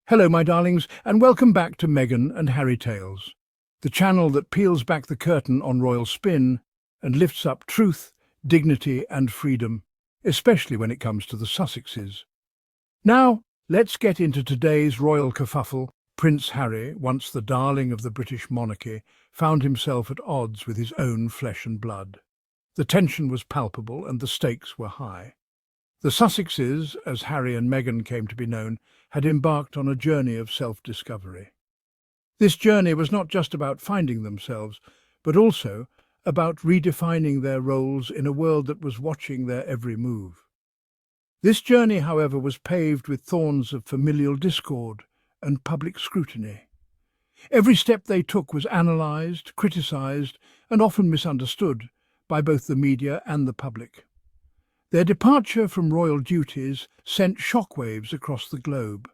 Hello, my darlings, and welcome back to Meghan and Harry Tales, the channel that peels back the curtain on royal spin and lifts up truth, dignity and freedom, especially when it comes to the Sussexes. Now, let's get into today's royal kerfuffle. Prince Harry, once the darling of the British monarchy, found himself at odds with his own flesh and blood. The tension was palpable and the stakes were high. The Sussexes, as Harry and Meghan came to be known, had embarked on a journey of self-discovery. This journey was not just about finding themselves, but also about redefining their roles in a world that was watching their every move. This journey, however, was paved with thorns of familial discord and public scrutiny. Every step they took was analysed, criticised, and often misunderstood by both the media and the public. Their departure from royal duties sent shockwaves across the globe.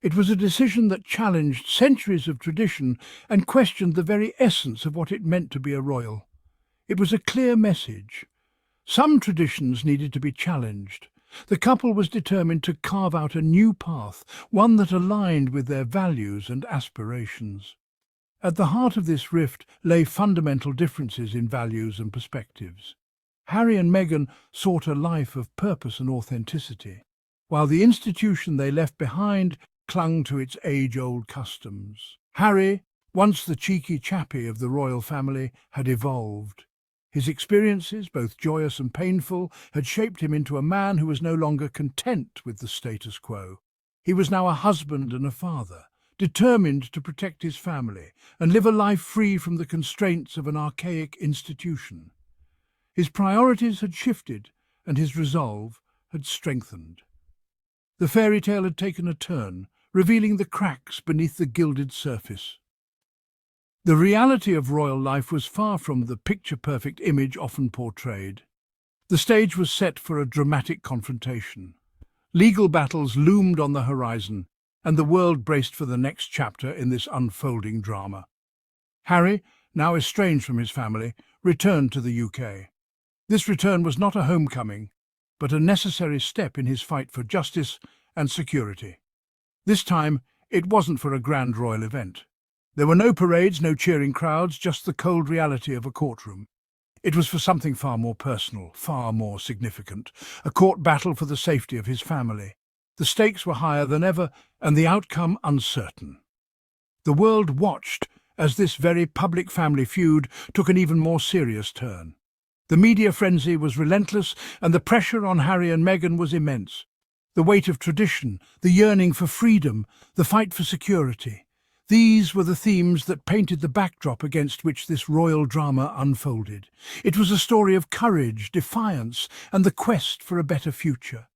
It was a decision that challenged centuries of tradition and questioned the very essence of what it meant to be a royal. It was a clear message. Some traditions needed to be challenged. The couple was determined to carve out a new path, one that aligned with their values and aspirations. At the heart of this rift lay fundamental differences in values and perspectives. Harry and Meghan sought a life of purpose and authenticity, while the institution they left behind clung to its age-old customs. Harry, once the cheeky chappie of the royal family, had evolved. His experiences, both joyous and painful, had shaped him into a man who was no longer content with the status quo. He was now a husband and a father, determined to protect his family and live a life free from the constraints of an archaic institution. His priorities had shifted, and his resolve had strengthened. The fairy tale had taken a turn, revealing the cracks beneath the gilded surface. The reality of royal life was far from the picture-perfect image often portrayed. The stage was set for a dramatic confrontation. Legal battles loomed on the horizon, and the world braced for the next chapter in this unfolding drama. Harry, now estranged from his family, returned to the UK. This return was not a homecoming, but a necessary step in his fight for justice and security. This time, it wasn't for a grand royal event. There were no parades, no cheering crowds, just the cold reality of a courtroom. It was for something far more personal, far more significant, a court battle for the safety of his family. The stakes were higher than ever, and the outcome uncertain. The world watched as this very public family feud took an even more serious turn. The media frenzy was relentless, and the pressure on Harry and Meghan was immense. The weight of tradition, the yearning for freedom, the fight for security. These were the themes that painted the backdrop against which this royal drama unfolded. It was a story of courage, defiance, and the quest for a better future.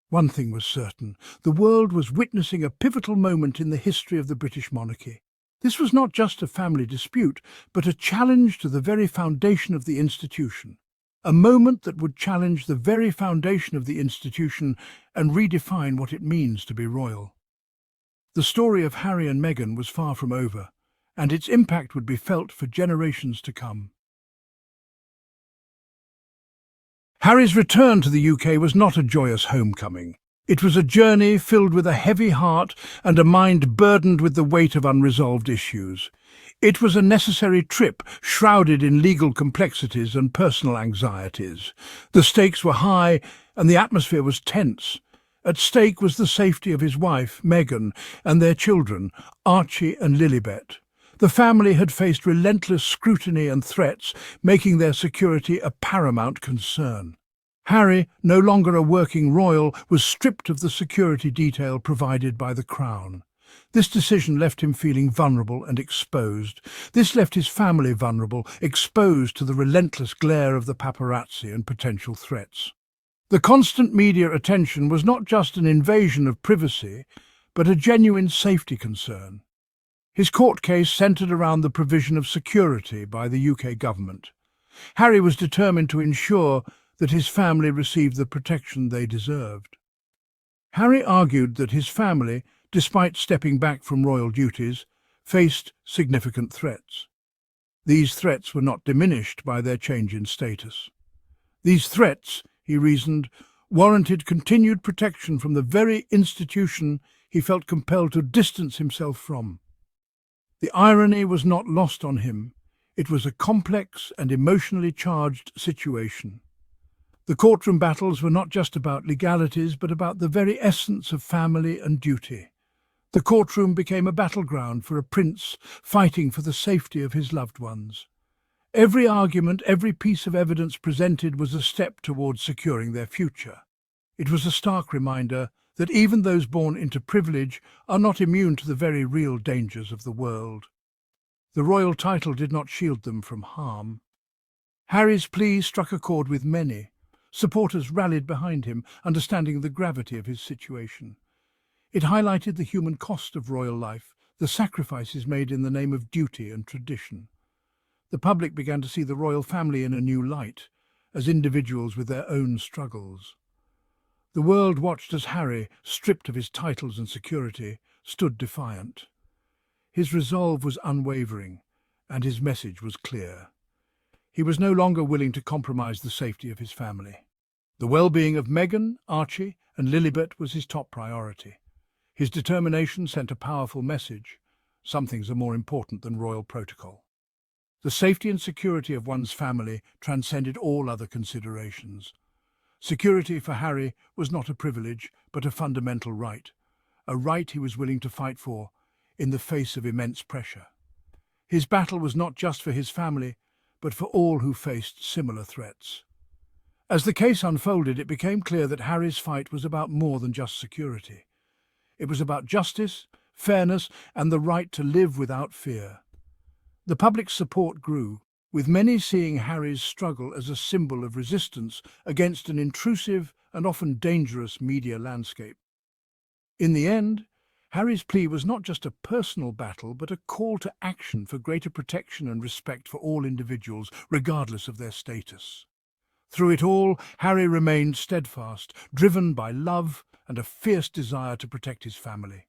One thing was certain: the world was witnessing a pivotal moment in the history of the British monarchy. This was not just a family dispute, but a challenge to the very foundation of the institution. A moment that would challenge the very foundation of the institution and redefine what it means to be royal. The story of Harry and Meghan was far from over, and its impact would be felt for generations to come. Harry's return to the UK was not a joyous homecoming. It was a journey filled with a heavy heart and a mind burdened with the weight of unresolved issues. It was a necessary trip, shrouded in legal complexities and personal anxieties. The stakes were high, and the atmosphere was tense. At stake was the safety of his wife, Meghan, and their children, Archie and Lilibet. The family had faced relentless scrutiny and threats, making their security a paramount concern. Harry, no longer a working royal, was stripped of the security detail provided by the Crown. This decision left him feeling vulnerable and exposed. This left his family vulnerable, exposed to the relentless glare of the paparazzi and potential threats. The constant media attention was not just an invasion of privacy, but a genuine safety concern. His court case centred around the provision of security by the UK government. Harry was determined to ensure that his family received the protection they deserved. Harry argued that his family, despite stepping back from royal duties, faced significant threats. These threats were not diminished by their change in status. These threats, he reasoned, warranted continued protection from the very institution he felt compelled to distance himself from. The irony was not lost on him. It was a complex and emotionally charged situation. The courtroom battles were not just about legalities, but about the very essence of family and duty. The courtroom became a battleground for a prince fighting for the safety of his loved ones. Every argument, every piece of evidence presented was a step towards securing their future. It was a stark reminder that even those born into privilege are not immune to the very real dangers of the world. The royal title did not shield them from harm. Harry's plea struck a chord with many. Supporters rallied behind him, understanding the gravity of his situation. It highlighted the human cost of royal life, the sacrifices made in the name of duty and tradition. The public began to see the royal family in a new light, as individuals with their own struggles. The world watched as Harry, stripped of his titles and security, stood defiant. His resolve was unwavering, and his message was clear. He was no longer willing to compromise the safety of his family. The well-being of Meghan, Archie, and Lilibet was his top priority. His determination sent a powerful message. Some things are more important than royal protocol. The safety and security of one's family transcended all other considerations. Security for Harry was not a privilege, but a fundamental right, a right he was willing to fight for in the face of immense pressure. His battle was not just for his family, but for all who faced similar threats. As the case unfolded, it became clear that Harry's fight was about more than just security. It was about justice, fairness, and the right to live without fear. The public's support grew, with many seeing Harry's struggle as a symbol of resistance against an intrusive and often dangerous media landscape. In the end, Harry's plea was not just a personal battle, but a call to action for greater protection and respect for all individuals, regardless of their status. Through it all, Harry remained steadfast, driven by love and a fierce desire to protect his family.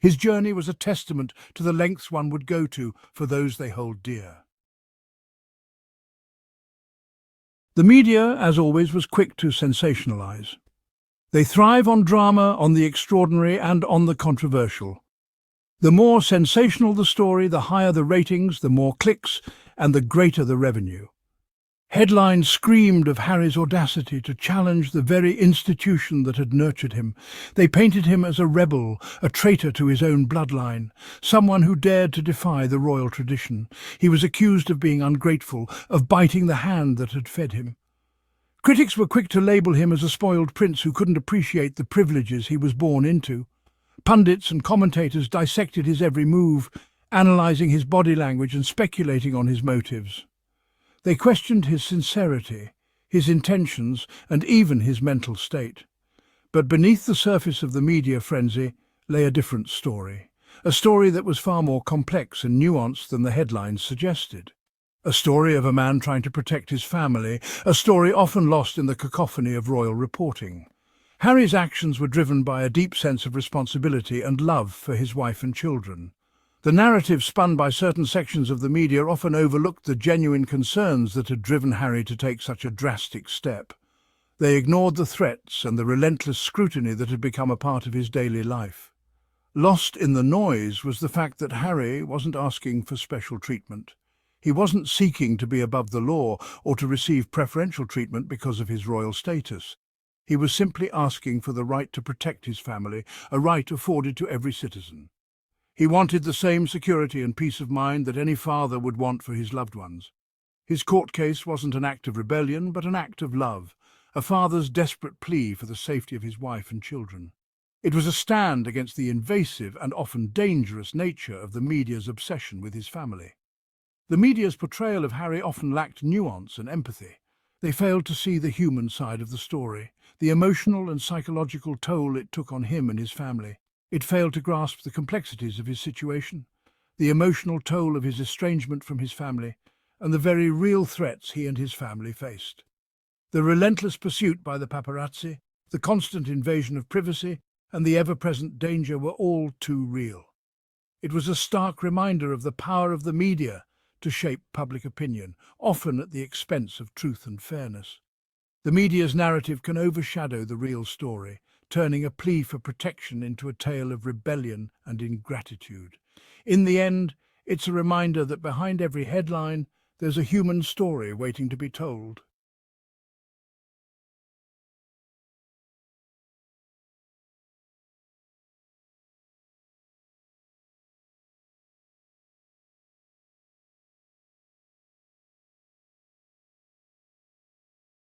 His journey was a testament to the lengths one would go to for those they hold dear. The media, as always, was quick to sensationalize. They thrive on drama, on the extraordinary, and on the controversial. The more sensational the story, the higher the ratings, the more clicks, and the greater the revenue. Headlines screamed of Harry's audacity to challenge the very institution that had nurtured him. They painted him as a rebel, a traitor to his own bloodline, someone who dared to defy the royal tradition. He was accused of being ungrateful, of biting the hand that had fed him. Critics were quick to label him as a spoiled prince who couldn't appreciate the privileges he was born into. Pundits and commentators dissected his every move, analysing his body language and speculating on his motives. They questioned his sincerity, his intentions, and even his mental state. But beneath the surface of the media frenzy lay a different story, a story that was far more complex and nuanced than the headlines suggested. A story of a man trying to protect his family, a story often lost in the cacophony of royal reporting. Harry's actions were driven by a deep sense of responsibility and love for his wife and children. The narrative spun by certain sections of the media often overlooked the genuine concerns that had driven Harry to take such a drastic step. They ignored the threats and the relentless scrutiny that had become a part of his daily life. Lost in the noise was the fact that Harry wasn't asking for special treatment. He wasn't seeking to be above the law or to receive preferential treatment because of his royal status. He was simply asking for the right to protect his family, a right afforded to every citizen. He wanted the same security and peace of mind that any father would want for his loved ones. His court case wasn't an act of rebellion, but an act of love, a father's desperate plea for the safety of his wife and children. It was a stand against the invasive and often dangerous nature of the media's obsession with his family. The media's portrayal of Harry often lacked nuance and empathy. They failed to see the human side of the story, the emotional and psychological toll it took on him and his family. It failed to grasp the complexities of his situation, the emotional toll of his estrangement from his family, and the very real threats he and his family faced. The relentless pursuit by the paparazzi, the constant invasion of privacy, and the ever-present danger were all too real. It was a stark reminder of the power of the media to shape public opinion, often at the expense of truth and fairness. The media's narrative can overshadow the real story, turning a plea for protection into a tale of rebellion and ingratitude. In the end, it's a reminder that behind every headline, there's a human story waiting to be told.